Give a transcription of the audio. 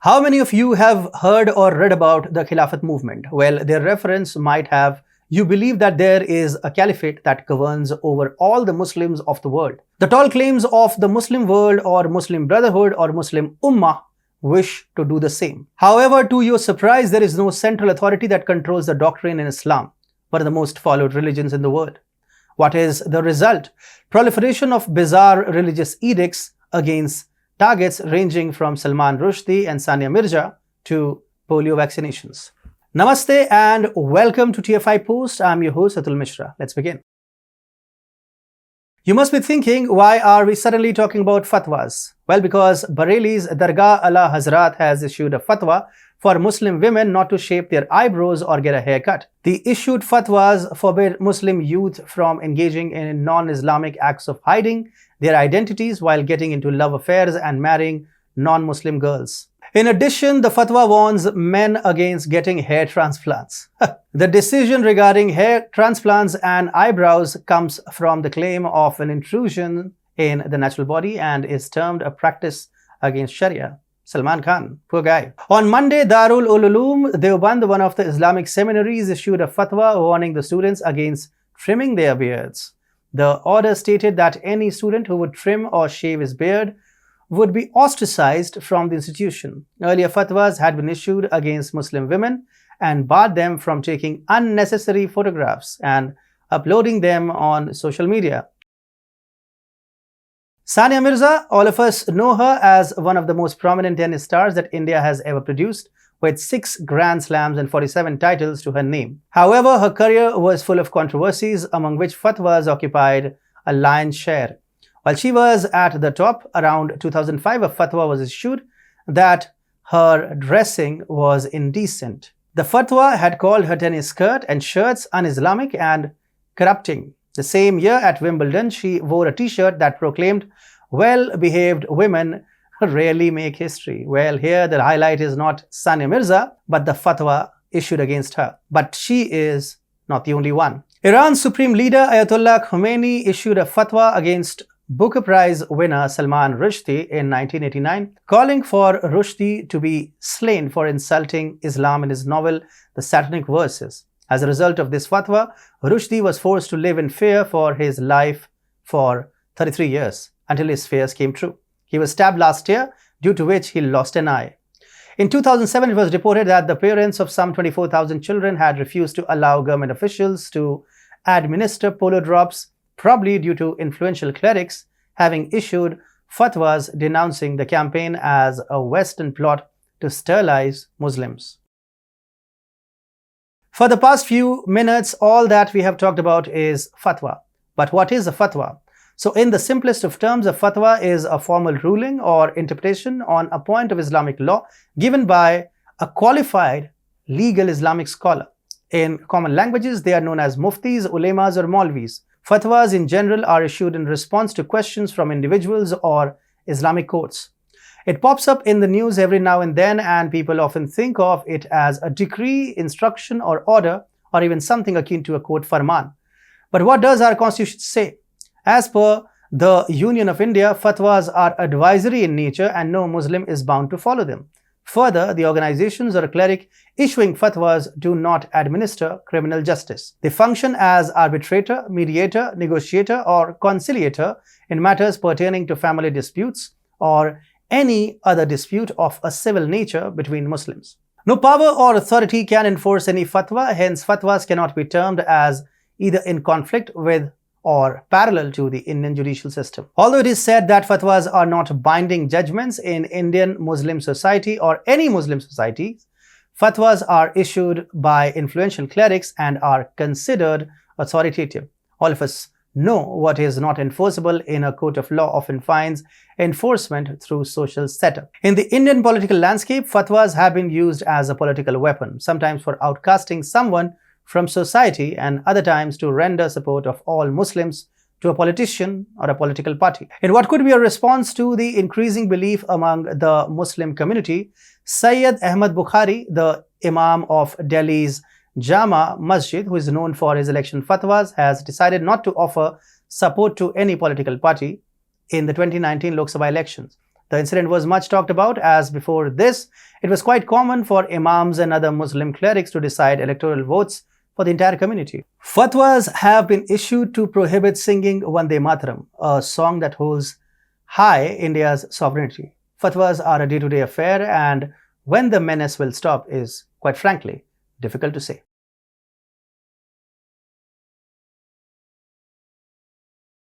How many of you have heard or read about the Khilafat movement? Well, their reference might have you believe that there is a caliphate that governs over all the Muslims of the world. The tall claims of the Muslim world or Muslim Brotherhood or Muslim Ummah wish to do the same. However, to your surprise, there is no central authority that controls the doctrine in Islam, one of the most followed religions in the world. What is the result? Proliferation of bizarre religious edicts against targets ranging from Salman Rushdie and Sania Mirza to polio vaccinations. Namaste and welcome to TFIPost. I'm your host Atul Mishra. Let's begin. You must be thinking, why are we suddenly talking about fatwas? Well, because Bareilly's Dargah Ala Hazrat has issued a fatwa for Muslim women not to shape their eyebrows or get a haircut. The issued fatwas forbid Muslim youth from engaging in non-Islamic acts of hiding their identities while getting into love affairs and marrying non-Muslim girls. In addition, the fatwa warns men against getting hair transplants. The decision regarding hair transplants and eyebrows comes from the claim of an intrusion in the natural body and is termed a practice against Sharia. Salman Khan, poor guy. On Monday, Darul Ulum Deoband, one of the Islamic seminaries, issued a fatwa warning the students against trimming their beards. The order stated that any student who would trim or shave his beard would be ostracized from the institution. Earlier fatwas had been issued against Muslim women and barred them from taking unnecessary photographs and uploading them on social media. Sania Mirza, all of us know her as one of the most prominent tennis stars that India has ever produced, with 6 Grand Slams and 47 titles to her name. However, her career was full of controversies, among which fatwas occupied a lion's share. While she was at the top, around 2005, a fatwa was issued that her dressing was indecent. The fatwa had called her tennis skirt and shirts un-Islamic and corrupting. The same year at Wimbledon, she wore a t-shirt that proclaimed, "Well-behaved women rarely make history." Well, here the highlight is not Sania Mirza, but the fatwa issued against her. But she is not the only one. Iran's supreme leader Ayatollah Khomeini issued a fatwa against Booker Prize winner Salman Rushdie in 1989, calling for Rushdie to be slain for insulting Islam in his novel The Satanic Verses. As a result of this fatwa, Rushdie was forced to live in fear for his life for 33 years, until his fears came true. He was stabbed last year, due to which he lost an eye. In 2007, it was reported that the parents of some 24,000 children had refused to allow government officials to administer polio drops, probably due to influential clerics having issued fatwas denouncing the campaign as a Western plot to sterilize Muslims. For the past few minutes, all that we have talked about is fatwa. But what is a fatwa? So in the simplest of terms, a fatwa is a formal ruling or interpretation on a point of Islamic law given by a qualified legal Islamic scholar. In common languages, they are known as muftis, ulemas, or maulvis. Fatwas in general are issued in response to questions from individuals or Islamic courts. It pops up in the news every now and then, and people often think of it as a decree, instruction, or order, or even something akin to a court farman. But what does our constitution say? As per the Union of India, fatwas are advisory in nature and no Muslim is bound to follow them. Further, the organizations or a cleric issuing fatwas do not administer criminal justice. They function as arbitrator, mediator, negotiator, or conciliator in matters pertaining to family disputes or any other dispute of a civil nature between Muslims. No power or authority can enforce any fatwa, hence fatwas cannot be termed as either in conflict with or parallel to the Indian judicial system. Although it is said that fatwas are not binding judgments in Indian Muslim society or any Muslim society, fatwas are issued by influential clerics and are considered authoritative. All of us know what is not enforceable in a court of law often finds enforcement through social setup. In the Indian political landscape, fatwas have been used as a political weapon, sometimes for outcasting someone from society and other times to render support of all Muslims to a politician or a political party. In what could be a response to the increasing belief among the Muslim community, Sayyid Ahmad Bukhari, the Imam of Delhi's Jama Masjid, who is known for his election fatwas, has decided not to offer support to any political party in the 2019 Lok Sabha elections. The incident was much talked about, as before this, it was quite common for imams and other Muslim clerics to decide electoral votes for the entire community. Fatwas have been issued to prohibit singing Vande Mataram, a song that holds high India's sovereignty. Fatwas are a day-to-day affair, and when the menace will stop is, quite frankly, difficult to say.